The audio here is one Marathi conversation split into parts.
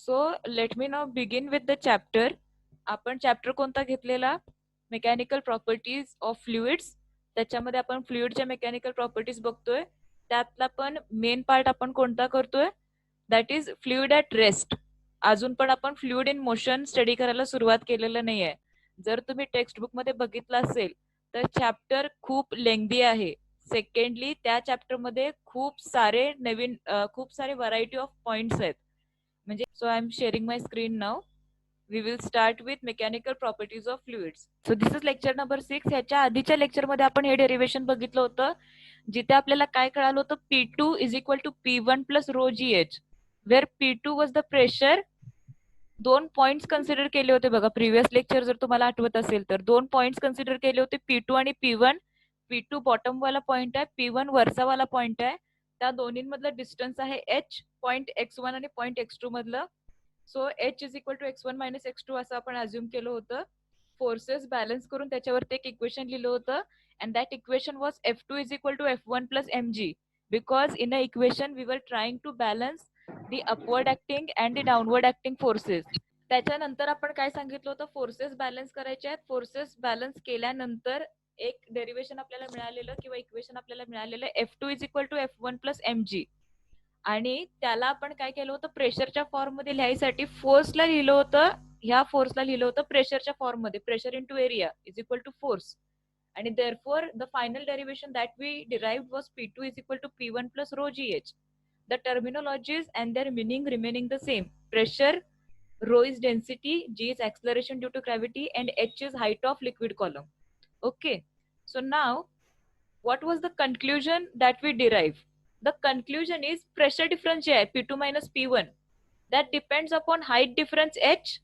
So let me now begin with the chapter. आपण चॅप्टर कोणता घेतलेला? Mechanical properties of fluids. त्याच्यामध्ये आपण फ्लुइडच्या मेकॅनिकल प्रॉपर्टीज बघतोय. त्यातला पण मेन पार्ट आपण कोणता करतोय? That is fluid at rest. अजून पण आपण फ्लुइड इन मोशन स्टडी करायला सुरुवात केलेलं नाहीये. जर तुम्ही टेक्स्टबुक मध्ये बघितलं असेल तर चॅप्टर खूप लेंदी आहे. सेकंडली त्या चॅप्टर मध्ये खूप सारे नवीन खूप सारे व्हरायटी ऑफ पॉइंट्स आहेत. म्हणजे so I am sharing my screen now. We will start with mechanical properties of fluids. So this is lecture number 6. ह्याच्या आधीच्या लेक्चरमध्ये आपण हे डेरिव्हेशन बघितलं होतं, जिथे आपल्याला काय कळालं होतं? P2 is equal to P1 plus rho g h, where P2 was the pressure. दोन पॉइंट्स कन्सिडर केले होते बघा प्रिव्हियस लेक्चर, जर तुम्हाला आठवत असेल तर. दोन पॉइंट्स कन्सिडर केले होते, P2 आणि P1. P2 बॉटम वाला पॉइंट आहे, P1 वरचा वाला पॉइंट आहे. त्या दोन्हीमधलं डिस्टन्स आहे h, पॉइंट x1 आणि पॉइंट x2 मधलं. So h is equal to x1 minus x2 असं आपण अज्युम केलं होतं. फोर्सेस बॅलन्स करून त्याच्यावरती एक इक्वेशन लिहिलं होतं, and that equation was F2 is equal to F1 plus mg, because in a equation we were trying to balance the upward acting and the downward acting forces. त्याच्यानंतर आपण काय सांगितलं होतं? फोर्सेस बॅलन्स करायचे आहेत. फोर्सेस बॅलन्स केल्यानंतर एक डेरिव्हेशन आपल्याला मिळालेलं किंवा इक्वेशन आपल्याला मिळालेलं F2 is equal to F1 plus mg. आणि त्याला आपण काय केलं होतं? प्रेशरच्या फॉर्म मध्ये लिहायसाठी फोर्सला लिहिलं होतं. ह्या फोर्सला लिहिलं होतं प्रेशरच्या फॉर्म मध्ये. Pressure into area is equal to force. आणि therefore the final derivation that we derived was P2 is equal to P1 plus rho gh. The terminologies and their meaning remaining the same. Pressure, rho is density, g is acceleration due to gravity, and h is height of liquid column. Okay, so now what was the conclusion that we derived? The conclusion is pressure difference je hai P2 minus P1, that depends upon height difference h,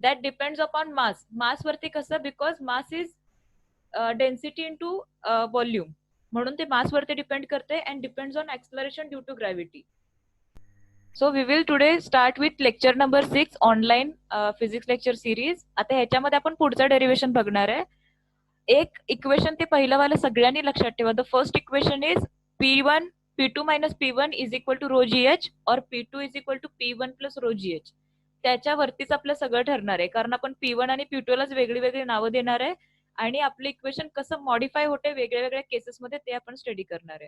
that depends upon mass. Mass वरती कसं? because mass is density into volume, म्हणून ते मास वरती डिपेंड करते and depends on acceleration due to gravity. So we will today start with lecture number 6 online physics lecture series. आता ह्याच्यामध्ये आपण पुढचं डेरिव्हेशन बघणार आहे. एक इक्वेशन ते पहिलं वाला सगळ्यांनी लक्षात ठेवा. The first equation is P2 minus P1 is equal to rho g h or P2 is equal to P1 plus rho g h. त्याच्यावरतीच आपलं सगळं ठरणार आहे, कारण आपण P1 आणि P2 लाच वेगळी वेगळी नावं देणार आहे आणि आपलं इक्वेशन कसं मॉडिफाय होते वेगळ्या वेगळ्या केसेसमध्ये ते आपण स्टडी करणार आहे.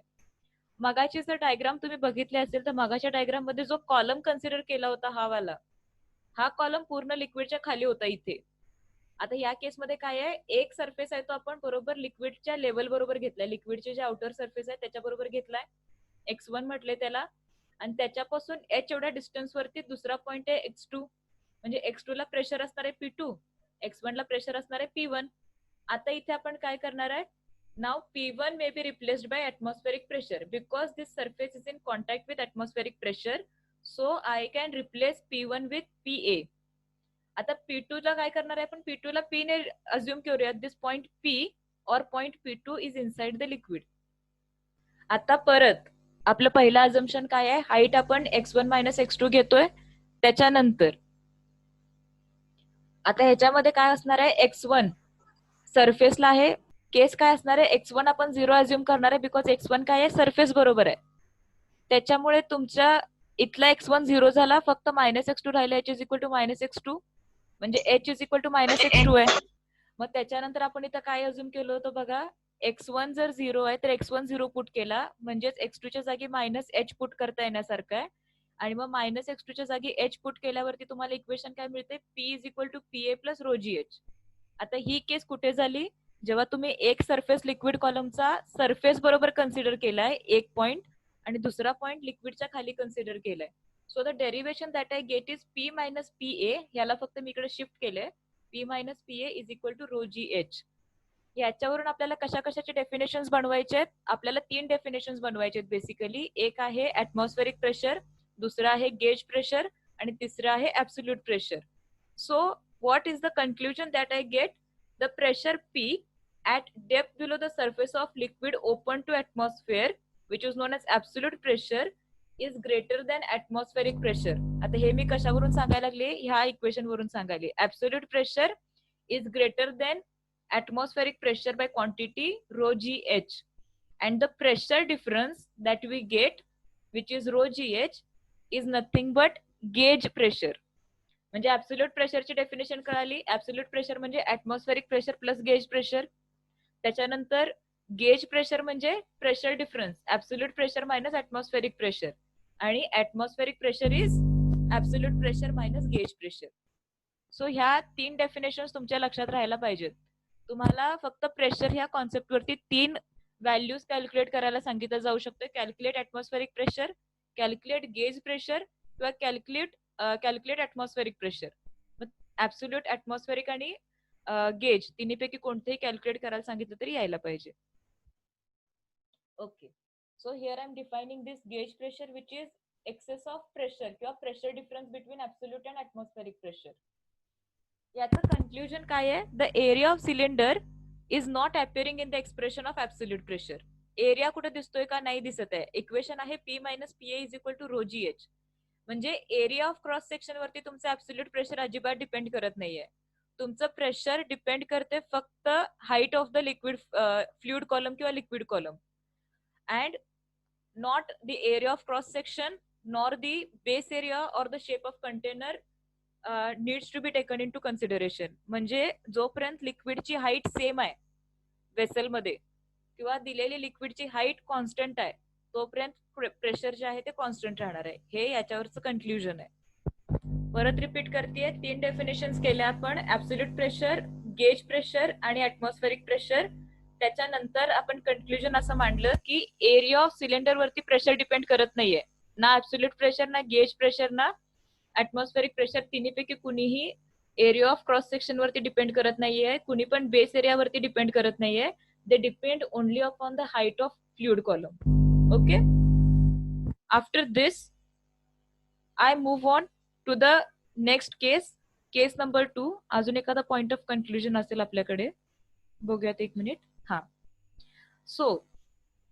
मगाची जर डायग्राम तुम्ही बघितले असेल तर मगाच्या डायग्राम मध्ये जो कॉलम कन्सिडर केला होता हा वाला, हा कॉलम पूर्ण लिक्विडच्या खाली होता इथे. आता या केसमध्ये काय आहे? एक सरफेस आहे तो आपण बरोबर लिक्विडच्या लेवल बरोबर घेतलाय. लिक्विडचे जे आउटर सरफेस आहे त्याच्या बरोबर घेतलाय, x1 म्हटले त्याला. आणि त्याच्यापासून h एवढ्या डिस्टन्स वरती दुसरा पॉइंट आहे x2. म्हणजे x2 ला प्रेशर असणार आहे P2, x1 ला प्रेशर असणार आहे P1. आता इथे आपण काय करणार आहे? नाव P1 may be replaced by atmospheric pressure because this surface is in contact with atmospheric pressure, so I can replace P1 with PA. आता P2 ला काय करणार आहे आपण? P2 ला P ने अज्युम करूया. दिस पॉइंट P और point P2 is inside the liquid. आता परत आपलं पहिलं अजम्पशन काय आहे? हाईट आपण x1 मायनस x2 घेतोय. त्याच्यानंतर आता ह्याच्यामध्ये काय असणार आहे? x1 सरफेसला आहे. केस काय असणार आहे? x1 आपण 0 अज्युम करणार आहे, बिकॉज x1 काय आहे? सरफेस बरोबर आहे. त्याच्यामुळे तुमच्या इथला x1 0 झाला, फक्त मायनस x2 राहिला. h is equal to minus x2, म्हणजे h is equal to minus x2 आहे. मग त्याच्यानंतर आपण इथं काय अज्युम केलं होतं बघा? x1 जर 0 आहे तर x1 0 पुट केला, म्हणजेच x2 च्या जागी मायनस h पुट करता येण्यासारखं आहे. आणि मग मायनस x2 च्या जागी h पुट केल्यावरती तुम्हाला इक्वेशन काय मिळते? p is equal to PA plus rho g h. आता ही केस कुठे झाली? जेव्हा तुम्ही एक सरफेस लिक्विड कॉलमचा सरफेस बरोबर कन्सिडर केलाय एक पॉइंट, आणि दुसरा पॉइंट लिक्विडच्या खाली कन्सिडर केलाय. So the derivation that I get is P minus PA. याला फक्त मी इकडे शिफ्ट केलंय. P minus PA is equal to rho g h. याच्यावरून आपल्याला कशा कशाचे डेफिनेशन्स बनवायचे आहेत? आपल्याला 3 डेफिनेशन्स बनवायचे आहेत बेसिकली. एक आहे ऍटमॉस्फेरिक प्रेशर, दुसरं आहे गेज प्रेशर, आणि तिसरं आहे absolute pressure. So what is the conclusion that I get? The pressure P at depth below the surface of liquid open to atmosphere, which is known as absolute pressure, is greater than atmospheric pressure. आता हे मी कशावरून सांगायला लागले? ह्या इक्वेशन वरून सांगायले. Absolute pressure is greater than atmospheric pressure by quantity rho gh, and the pressure difference that we get, which is rho gh, is nothing but gauge pressure. म्हणजे ऍब्सोल्यूट प्रेशरची डेफिनेशन कळाली. ऍब्सोल्यूट प्रेशर म्हणजे atmospheric pressure plus gauge pressure. त्याच्यानंतर गेज प्रेशर म्हणजे pressure difference, absolute pressure minus atmospheric pressure, आणि atmospheric pressure is absolute pressure minus gauge pressure. So ह्या 3 डेफिनेशन तुमच्या लक्षात राहायला पाहिजेत. तुम्हाला फक्त प्रेशर ह्या कॉन्सेप्ट वरती 3 व्हॅल्यूज कॅल्क्युलेट करायला सांगितलं जाऊ शकतं. Calculate atmospheric pressure, calculate gauge pressure किंवा calculate atmospheric pressure. Absolute, atmospheric आणि गेज तिन्हीपैकी कोणतेही कॅल्क्युलेट करायला सांगितलं तरी यायला पाहिजे. Okay, so here I am defining this gauge pressure which is excess of pressure किंवा pressure difference between absolute and atmospheric pressure. याचं कन्क्ल्युजन काय आहे? The area of cylinder is not appearing in the expression of absolute pressure. Area कुठे दिसतोय का? नाही दिसत आहे. इक्वेशन आहे P minus P is equal to rho g h. म्हणजे एरिया ऑफ क्रॉस सेक्शन वरती तुमचं ऍब्सोल्यूट प्रेशर अजिबात डिपेंड करत नाहीये. तुमचं प्रेशर डिपेंड करते फक्त height of the liquid fluid column किंवा liquid column, and not the area of cross section nor the base area और the shape of container needs to be taken into consideration. म्हणजे जोपर्यंत लिक्विडची हाईट सेम आहे वेसलमध्ये किंवा दिलेली लिक्विडची हाईट कॉन्स्टंट आहे तोपर्यंत प्रेशर जे आहे ते कॉन्स्टंट राहणार आहे. हे याच्यावरचं कन्क्ल्युजन आहे. परत रिपीट करतेय, 3 डेफिनेशन्स केल्या आपण: ऍब्सोल्यूट प्रेशर, गेज प्रेशर आणि ऍटमॉस्फेरिक प्रेशर. त्याच्यानंतर आपण कन्क्ल्युजन असं मांडलं की एरिया ऑफ सिलेंडर वरती प्रेशर डिपेंड करत नाहीये. ना ऍब्सोल्यूट प्रेशर, ना गेज प्रेशर, ना ऍटमॉस्फेरिक प्रेशर तिन्हीपैकी कुणीही एरिया ऑफ क्रॉस सेक्शन वरती डिपेंड करत नाहीये. कुणी पण बेस एरिया वरती डिपेंड करत नाहीये. They depend only upon the height of fluid column. Okay, after this I move on to the next case, case number 2. अजून एखादा पॉइंट ऑफ कन्क्ल्युजन असेल आपल्याकडे, बघूयात एक मिनिट. हा, सो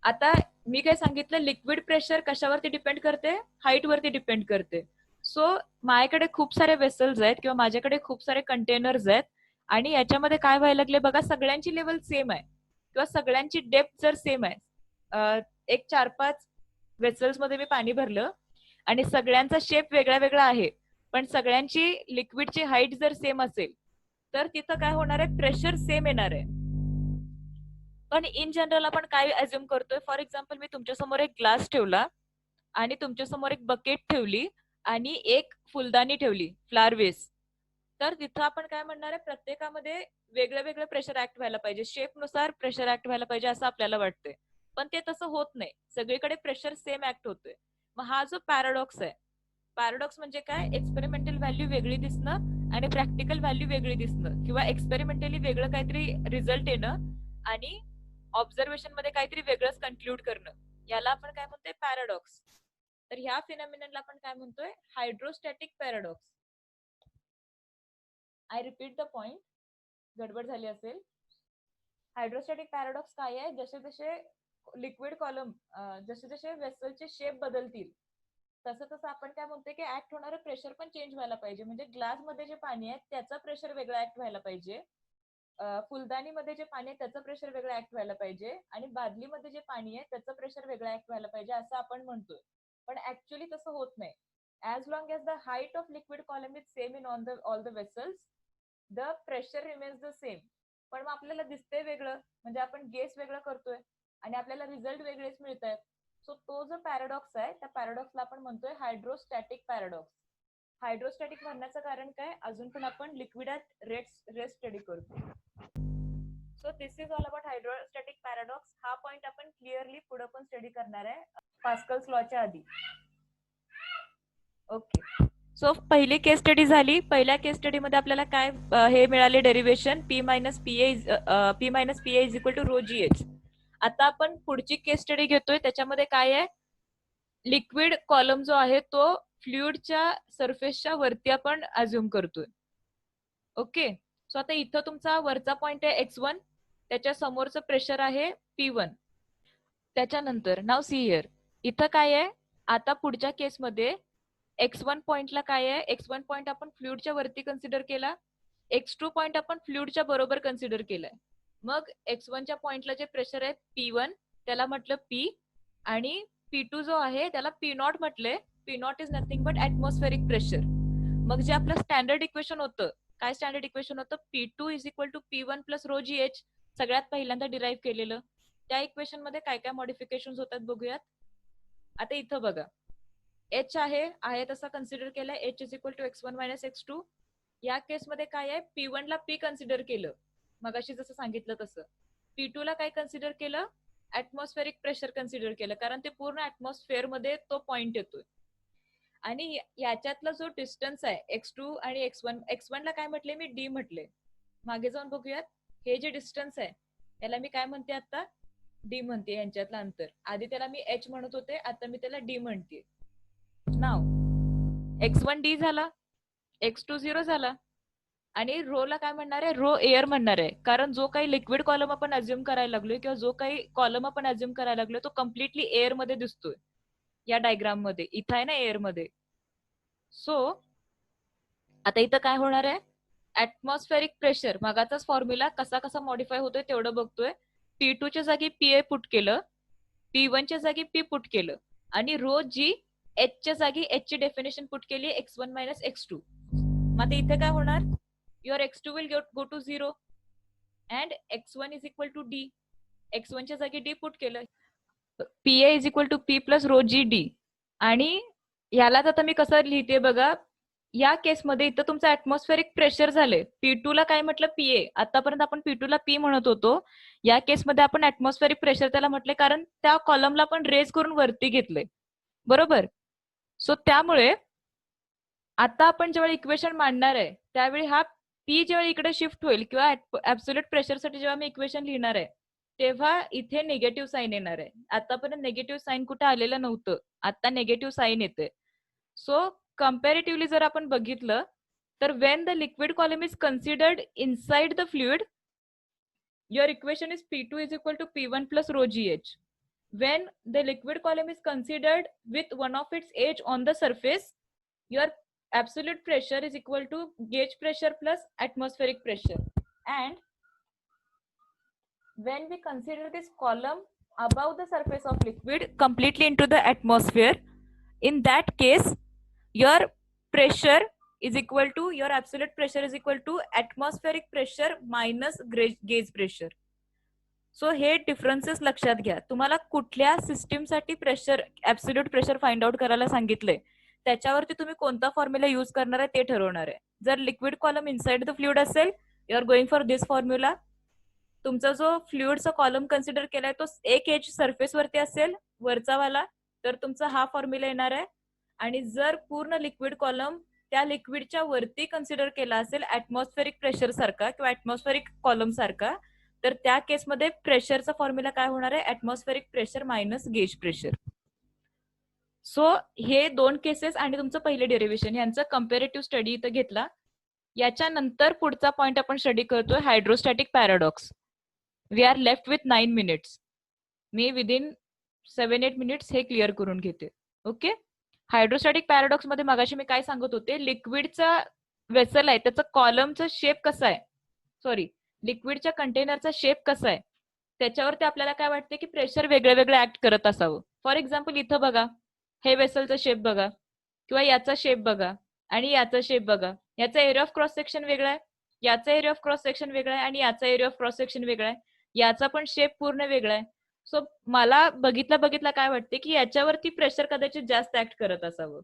आता मी काय सांगितलं, लिक्विड प्रेशर कशावरती डिपेंड करते? हाईट वरती डिपेंड करते. सो माझ्याकडे खूप सारे वेसल्स आहेत किंवा माझ्याकडे खूप सारे कंटेनर्स आहेत आणि याच्यामध्ये काय व्हायला लागले बघा, सगळ्यांची लेवल सेम आहे किंवा सगळ्यांची डेप्थ जर सेम आहे, एक 4-5 वेसल्स मध्ये मी पाणी भरलं आणि सगळ्यांचा शेप वेगळा वेगळा आहे, पण सगळ्यांची लिक्विडची हाईट जर सेम असेल तर तिथं काय होणार आहे? प्रेशर सेम येणार आहे. पण इन जनरल आपण काय अज्युम करतोय? फॉर एक्झाम्पल, मी तुमच्यासमोर एक ग्लास ठेवला आणि तुमच्यासमोर एक बकेट ठेवली आणि एक फुलदाणी ठेवली, फ्लावर वेस. तर तिथं आपण काय म्हणणार आहे? प्रत्येकामध्ये वेगळं वेगळं प्रेशर ऍक्ट व्हायला पाहिजे, शेपनुसार प्रेशर ऍक्ट व्हायला पाहिजे असं आपल्याला वाटतंय. पण ते तसं होत नाही, सगळीकडे प्रेशर सेम ऍक्ट होतोय. मग हा जो पॅराडॉक्स आहे, पॅराडॉक्स म्हणजे काय? एक्सपेरिमेंटल व्हॅल्यू वेगळी दिसणं आणि प्रॅक्टिकल व्हॅल्यू वेगळी दिसणं, किंवा एक्सपेरिमेंटली वेगळं काहीतरी रिझल्ट येणं आणि ऑब्झर्वेशन मध्ये काहीतरी वेगळंच कन्क्लूड करणं, याला आपण काय म्हणतोय? पॅराडॉक्स. तर ह्या फिनॉमिननला आपण काय म्हणतोय? Hydrostatic paradox. I repeat the point, गडबड झाली असेल. हायड्रोस्टॅटिक पॅराडॉक्स काय आहे? जसे जसे लिक्विड कॉलम, जसे जसे वेसलचे शेप बदलतील तसं तसं आपण काय म्हणतोय की ऍक्ट होणारं प्रेशर पण चेंज व्हायला पाहिजे. म्हणजे ग्लास मध्ये जे पाणी आहे त्याचा प्रेशर वेगळा ऍक्ट व्हायला पाहिजे, फुलदाणीमध्ये जे पाणी आहे त्याचं प्रेशर वेगळं ऍक्ट व्हायला पाहिजे, आणि बादलीमध्ये जे पाणी आहे त्याचं प्रेशर वेगळं ऍक्ट व्हायला पाहिजे असं आपण म्हणतोय. पण ऍक्च्युअली तसं होत नाही. As long as the height of liquid column is same in all the vessels, the pressure remains the same. पण मग आपल्याला दिसतंय वेगळं, म्हणजे आपण गेस वेगळं करतोय आणि आपल्याला रिझल्ट वेगळेच मिळत आहेत. सो तो जो पॅराडॉक्स आहे त्या पॅराडॉक्सला आपण म्हणतोय हायड्रोस्टॅटिक पॅराडॉक्स. हायड्रोस्टॅटिक म्हणण्याचं कारण काय? अजून पण आपण लिक्विड ऍट रेस्ट स्टडी करतो. So this is all about hydrostatic paradox. हा पॉइंट आपण क्लिअरली पुढे पण स्टडी करणार आहे पास्कल्स लॉच्या आधी. ओके, सो पहिली केस स्टडी झाली. पहिल्या केस स्टडी मध्ये आपल्याला काय हे मिळाले? Derivation P minus P A is equal to rho g h. आता आपण पुढची केस स्टडी घेतोय, त्याच्यामध्ये काय आहे? लिक्विड कॉलम जो आहे तो फ्लुइडच्या सरफेसच्या वरती आपण अज्युम करतोय. ओके, सो आता इथं तुमचा वरचा पॉइंट आहे x1, त्याच्या समोरचं प्रेशर आहे P1. त्याच्यानंतर नाव सी हिअर, इथं काय आहे? आता पुढच्या केसमध्ये x1 पॉइंटला काय आहे? x1 पॉइंट आपण फ्लुइडच्या वरती कन्सिडर केला, x2 पॉइंट आपण फ्लुइडच्या बरोबर कन्सिडर केलाय. मग x1च्या पॉइंटला जे प्रेशर आहे P1 त्याला म्हटलं P, आणि P2 जो आहे त्याला P0 म्हटलंय, P not is nothing but atmospheric pressure. मग जे आपलं स्टँडर्ड इक्वेशन होतं, काय स्टँडर्ड इक्वेशन होतं, P2 is equal to P1 plus rho g h, सगळ्यात पहिल्यांदा डिराईव्ह केलेलं. त्या इक्वेशन मध्ये काय काय मॉडिफिकेशन होतात बघूयात. आता इथं बघा, एच आहे तसा कन्सिडर केलाय, h is equal to x1 minus x2. या केसमध्ये काय आहे, P1 ला P कन्सिडर केलं, मगाशी जसं सांगितलं तसं. P2 ला काय कन्सिडर केलं, ऍटमॉस्फेरिक प्रेशर कन्सिडर केलं, कारण ते पूर्ण ऍटमॉस्फेअर मध्ये तो पॉइंट येतोय. आणि याच्यातला जो डिस्टन्स आहे x2 आणि x1 ला काय म्हटले मी, डी म्हटले. मागे जाऊन बघूयात, हे जे डिस्टन्स आहे याला मी काय म्हणते आता, डी म्हणते. यांच्यातलं अंतर, आधी त्याला मी एच म्हणत होते, आता मी त्याला डी म्हणते. नाव x1 डी झाला, x2 0 झाला, आणि रो ला काय म्हणणार आहे, रो एअर म्हणणार आहे, कारण जो काही लिक्विड कॉलम आपण अज्युम करायला लागलोय किंवा जो काही कॉलम आपण अज्युम करायला लागलोय तो कम्प्लिटली एअर मध्ये दिसतोय या डायग्राम मध्ये. इथं आहे ना एअर मध्ये. सो आता इथं काय होणार आहे, ऍटमॉस्फेरिक प्रेशर मगाचाच फॉर्म्युला कसा कसा मॉडिफाय होतोय तेवढं बघतोय. P2 च्या जागी PA पुट केलं, P1 च्या जागी P पुट केलं, आणि रो जी एच च्या जागी एच ची डेफिनेशन पुट केली x1 मायनस x2. मग इथे काय होणार, your x2 will go to 0 and x1 is equal to d. x1 च्या जागी डी पुट केलं, PA is equal to P plus rho g d. आणि यालाच आता मी कसं लिहिते बघा, या केसमध्ये इथं तुमचं ऍटमॉस्फेरिक प्रेशर झाले. P2 ला काय म्हटलं, PA. आतापर्यंत आपण P2 ला P म्हणत होतो, या केसमध्ये आपण ऍटमॉस्फेरिक प्रेशर त्याला म्हटले, कारण त्या कॉलमला आपण रेज करून वरती घेतले, बरोबर. सो त्यामुळे आता आपण जेव्हा इक्वेशन मांडणार आहे त्यावेळी हा P जेव्हा इकडे शिफ्ट होईल किंवा ऍब्सोल्यूट प्रेशरसाठी जेव्हा मी इक्वेशन लिहिणार आहे तेव्हा इथे निगेटिव्ह साईन येणार आहे. आतापर्यंत निगेटिव्ह साईन कुठे आलेलं नव्हतं, आता निगेटिव्ह साईन येते. सो कम्पॅरेटिव्हली जर आपण बघितलं तर when the liquid column is considered inside the fluid, your equation is P2 is equal to P1 plus rho g h. When the liquid column is considered with one of its edge on the surface, your absolute pressure is equal to gauge pressure plus atmospheric pressure. And when we consider this column above the surface of liquid completely into the atmosphere, in that case your pressure is equal to, your absolute pressure is equal to atmospheric pressure minus gauge pressure. So हे डिफरन्सेस लक्षात घ्या. तुम्हाला कुठल्या सिस्टीमसाठी pressure, absolute pressure find out करायला सांगितलंय त्याच्यावरती तुम्ही कोणता फॉर्म्युला युज करणार आहे ते ठरवणार आहे. जर liquid column inside the fluid असेल, you are going for this formula. तुमचा जो फ्लुइडचा कॉलम कन्सिडर केलाय तो एक एज सरफेस वरती असेल वरचा वाला, तर तुमचा हा फॉर्म्युला येणार आहे. आणि जर पूर्ण लिक्विड कॉलम त्या लिक्विडच्या वरती कन्सिडर केला असेल ऍटमॉस्फेरिक प्रेशर सारखा किंवा ऍटमॉस्फेरिक कॉलम सारखा, तर त्या केसमध्ये प्रेशरचा फॉर्म्युला काय होणार आहे, atmospheric pressure minus gauge pressure. So हे दोन केसेस आणि तुमचं पहिले डेरिव्हेशन यांचा कम्पॅरेटिव्ह स्टडी इथं घेतला. याच्यानंतर पुढचा पॉइंट आपण स्टडी करतोय hydrostatic paradox. We are left with 9 minutes. मी विदिन 7-8 मिनिट्स हे क्लिअर करून घेते. ओके. हायड्रोस्टॅटिक पॅराडॉक्स मध्ये मगाशी मी काय सांगत होते, लिक्विडचा वेसल आहे त्याचा कॉलमचा शेप कसा आहे, सॉरी लिक्विडच्या कंटेनरचा शेप कसा आहे त्याच्यावरती आपल्याला काय वाटते की प्रेशर वेगळं वेगळं ऍक्ट करत असावं. फॉर एक्झाम्पल इथं बघा, हे वेसलचा शेप बघा किंवा याचा शेप बघा आणि याचा शेप बघा. याचा एरिया ऑफ क्रॉस सेक्शन वेगळा आहे, याचा एरिया ऑफ क्रॉस सेक्शन वेगळा आहे आणि याचा एरिया ऑफ क्रॉस सेक्शन वेगळा आहे, याचा पण शेप पूर्ण वेगळा आहे. सो मला बघितला काय वाटते की याच्यावरती प्रेशर कदाचित जास्त ऍक्ट करत असावं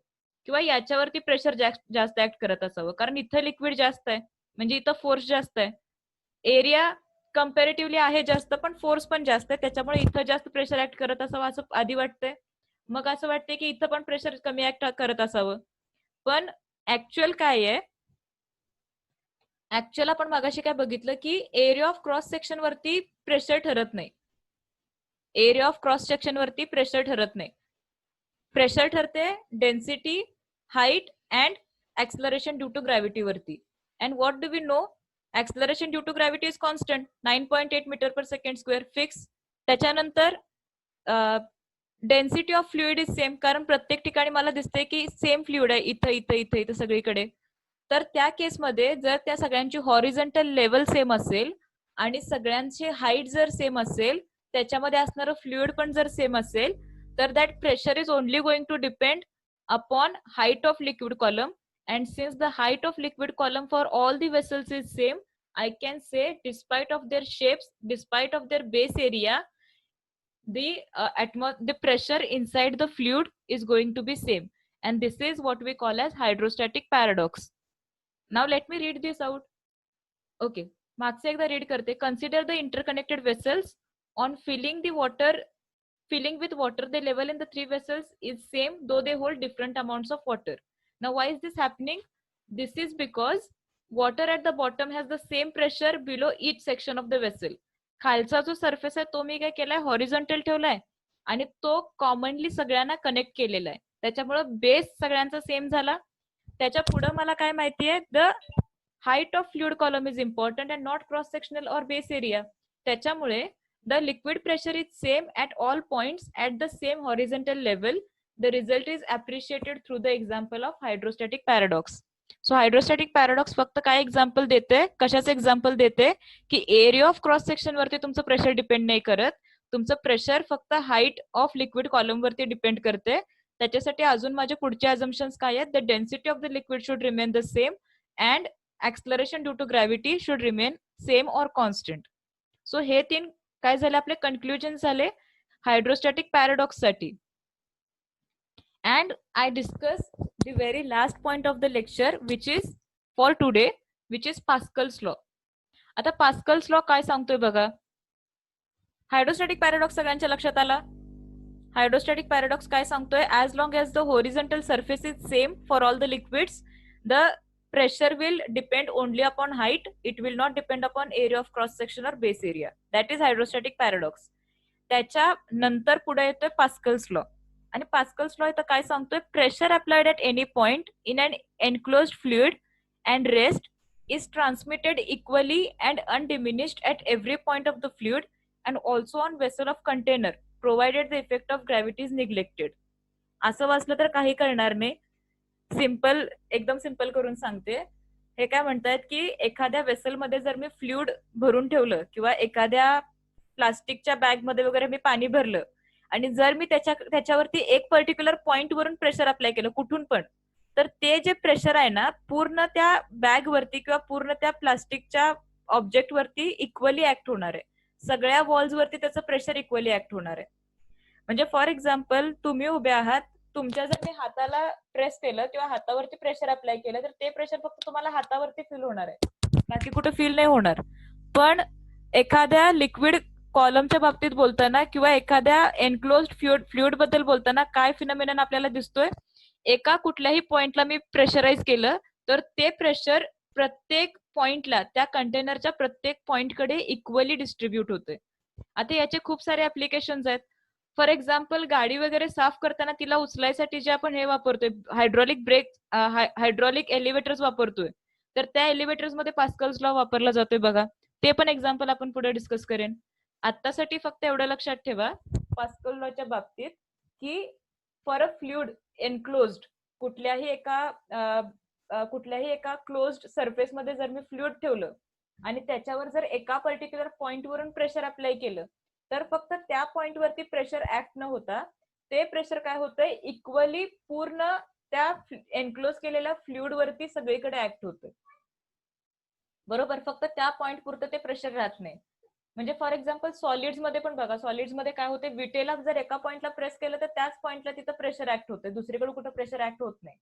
किंवा याच्यावरती प्रेशर जास्त ऍक्ट करत असावं, कारण इथं लिक्विड जास्त आहे म्हणजे इथं फोर्स जास्त आहे. एरिया कम्पॅरेटिव्हली आहे जास्त पण फोर्स पण जास्त आहे, त्याच्यामुळे इथं जास्त प्रेशर ऍक्ट करत असावं असं आधी वाटतंय. मग असं वाटतंय की इथं पण प्रेशर कमी ऍक्ट करत असावं. पण ऍक्च्युअल काय आहे, ऍक्च्युअल आपण मगाशी काय बघितलं की एरिया ऑफ क्रॉस सेक्शन वरती प्रेशर ठरत नाही. एरिया ऑफ क्रॉस सेक्शन वरती प्रेशर ठरत नाही. प्रेशर ठरते density, height and acceleration due to gravity वरती. And what do we know, acceleration due to gravity is constant 9.8 metre per second square fix. त्याच्यानंतर density of fluid is same, कारण प्रत्येक ठिकाणी मला दिसते की सेम फ्लुइड आहे इथं इथं इथं इथं सगळीकडे. तर त्या केसमध्ये जर त्या सगळ्यांची हॉरिझॉन्टल लेवल सेम असेल आणि सगळ्यांची हाईट जर सेम असेल, त्याच्यामध्ये असणारं फ्लुइड पण जर सेम असेल, तर that pressure is only going to depend upon height of liquid column, and since the height of liquid column for all the vessels is same, I can say despite of their shapes, despite of their base area, the pressure inside the fluid is going to be same, and this is what we call as hydrostatic paradox. Now let me read this out. Okay, मागचे एकदा रीड करते. Consider the interconnected vessels. On filling with water, the level in the three vessels is same, though they hold different amounts of water. Now why is this happening? This is because water at the bottom has the same pressure below each section of the vessel. खालचा जो सरफेस आहे तो मी काय केलाय, हॉरिझॉन्टल ठेवलाय आणि तो कॉमनली सगळ्यांना कनेक्ट केलेला आहे. त्याच्यामुळे बेस सगळ्यांचा सेम झाला. त्याच्या पुढे मला काय माहितीये, the height of fluid column is important and not cross sectional or base area. त्याच्यामुळे the liquid pressure is same at all points at the same horizontal level. The result is appreciated through the example of hydrostatic paradox. So hydrostatic paradox फक्त काय एक्झाम्पल देते, कशाचं एक्झाम्पल देते की एरिया ऑफ क्रॉस सेक्शन वरती तुमचं प्रेशर डिपेंड नाही करत, तुमचं प्रेशर फक्त हाईट ऑफ लिक्विड कॉलम वरती डिपेंड करते. त्याच्यासाठी अजून माझे पुढचे अझम्पशन्स काय आहेत, the density of the liquid should remain the same and acceleration due to gravity should remain same or constant. So हे तीन काय झाले, आपले कन्क्लुजन झाले हायड्रोस्टॅटिक पॅराडॉक्स साठी. And I discuss the very last point of the lecture which is for today, which is Pascal's law. आता पास्कल्स लॉ काय सांगतोय बघा. हायड्रोस्टॅटिक पॅराडॉक्स सगळ्यांच्या लक्षात आला. हायड्रोस्टॅटिक पॅराडॉक्स काय सांगतोय, as long as the horizontal surface is same for all the liquids, the pressure will depend only upon height. It will not depend upon area of cross section or base area. That is hydrostatic paradox. त्याच्या नंतर पुढे येतोय पास्कल्स लॉ. आणि पास्कल्स लॉ इथं काय सांगतोय, pressure applied at any point in an enclosed fluid and rest is transmitted equally and undiminished at every point of the fluid and also on vessel of container provided the effect of gravity is neglected. असं वाचलं तर काही करणार नाही. सिंपल, एकदम सिंपल करून सांगते. हे काय म्हणतायत की एखाद्या वेसलमध्ये जर मी फ्लुइड भरून ठेवलं किंवा एखाद्या प्लास्टिकच्या बॅग मध्ये वगैरे मी पाणी भरलं आणि जर मी त्याच्यावरती एक पर्टिक्युलर पॉइंट वरून प्रेशर अप्लाय केलं कुठून पण, तर ते जे प्रेशर आहे ना पूर्ण त्या बॅग वरती किंवा पूर्ण त्या प्लास्टिकच्या ऑब्जेक्ट वरती इक्वली ऍक्ट होणार आहे. सगळ्या वॉल्स वरती त्याचं प्रेशर इक्वली ऍक्ट होणार आहे. म्हणजे फॉर एक्झाम्पल तुम्ही उभे आहात, तुमच्या जर मी हाताला प्रेस केलं किंवा हातावरती प्रेशर अप्लाय केलं तर ते प्रेशर फक्त तुम्हाला हातावरती फील होणार आहे, बाकी कुठे फील नाही होणार. पण एखाद्या लिक्विड कॉलमच्या बाबतीत बोलताना किंवा एखाद्या एनक्लोज्ड फ्लुइड बद्दल बोलताना काय फिनॉमिनन आपल्याला दिसतोय, एका कुठल्याही पॉइंटला मी प्रेशराईज केलं तर ते प्रेशर प्रत्येक पॉइंटला, त्या कंटेनरच्या प्रत्येक पॉइंटकडे इक्वली डिस्ट्रीब्यूट होते. आता याचे खूप सारे ऍप्लिकेशन्स आहेत. फॉर एक्झाम्पल गाडी वगैरे साफ करताना तिला उचलायसाठी जे आपण हे वापरतोय हायड्रॉलिक ब्रेक, हायड्रॉलिक एलिव्हेटर्स वापरतोय, तर त्या एलिव्हेटर्स मध्ये पास्कल्स लॉ वापरला जातोय बघा. ते पण एक्झाम्पल आपण पुढे डिस्कस करेन. आतासाठी फक्त एवढं लक्षात ठेवा पास्कल लॉच्या बाबतीत की फॉर अ फ्लुइड एनक्लोज्ड, कुठल्याही एका क्लोज्ड सरफेस मध्ये जर मी फ्लुइड ठेवलं आणि त्याच्यावर जर एका पर्टिक्युलर पॉइंट वरून प्रेशर अप्लाय केलं तर फक्त त्या पॉइंट वरती प्रेशर ऍक्ट न होता ते प्रेशर काय होतंय, इक्वली पूर्ण त्या एनक्लोज केलेल्या फ्लुइड वरती सगळीकडे ऍक्ट होतंय. बरोबर, फक्त त्या पॉइंट पुरतं ते प्रेशर राहत नाही. म्हणजे फॉर एक्झाम्पल सॉलिड्स मध्ये पण बघा, सॉलिड्स मध्ये काय होते, विटेला जर एका पॉइंटला प्रेस केलं तर त्याच पॉइंटला तिथं प्रेशर ऍक्ट होतंय, दुसरीकडे कुठं प्रेशर ऍक्ट होत नाही.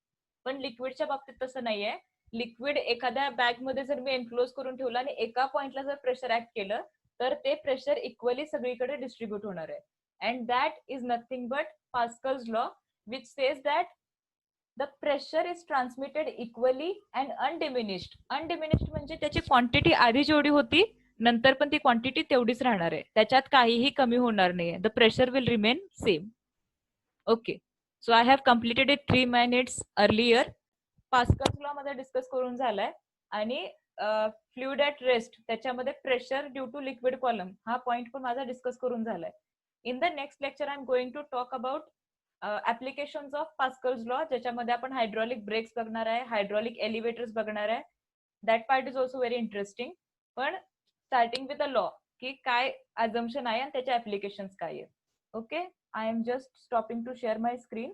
पण लिक्विडच्या बाबतीत तसं नाहीये. लिक्विड एखाद्या बॅग मध्ये जर मी एनक्लोज करून ठेवलं आणि एका पॉइंटला जर प्रेशर ऍक्ट केलं तर ते प्रेशर इक्वली सगळीकडे डिस्ट्रीब्यूट होणार आहे. And that is nothing but Pascal's law which says that the pressure is transmitted equally and undiminished. Undiminished म्हणजे त्याची क्वांटिटी आधी जेवढी होती नंतर पण ती क्वांटिटी तेवढीच राहणार आहे, त्याच्यात काहीही कमी होणार नाहीये. The pressure will remain same. Okay, so I have completed it 3 minutes earlier. Pascal's law मध्ये डिस्कस करून झालाय. आणि फ्लुइड ऍट रेस्ट त्याच्यामध्ये pressure due to liquid column हा पॉइंट पण माझा डिस्कस करून झालाय. In the next lecture I am going to talk about applications of Pascal's law, ज्याच्यामध्ये आपण हायड्रॉलिक ब्रेक्स बघणार आहे, हायड्रॉलिक एलिव्हेटर्स बघणार आहे. That part is also very interesting. पण स्टार्टिंग विथ अ लॉ की काय अजम्पशन आहे आणि त्याचे ऍप्लिकेशन्स काय आहेत. Okay, I am just stopping to share my screen.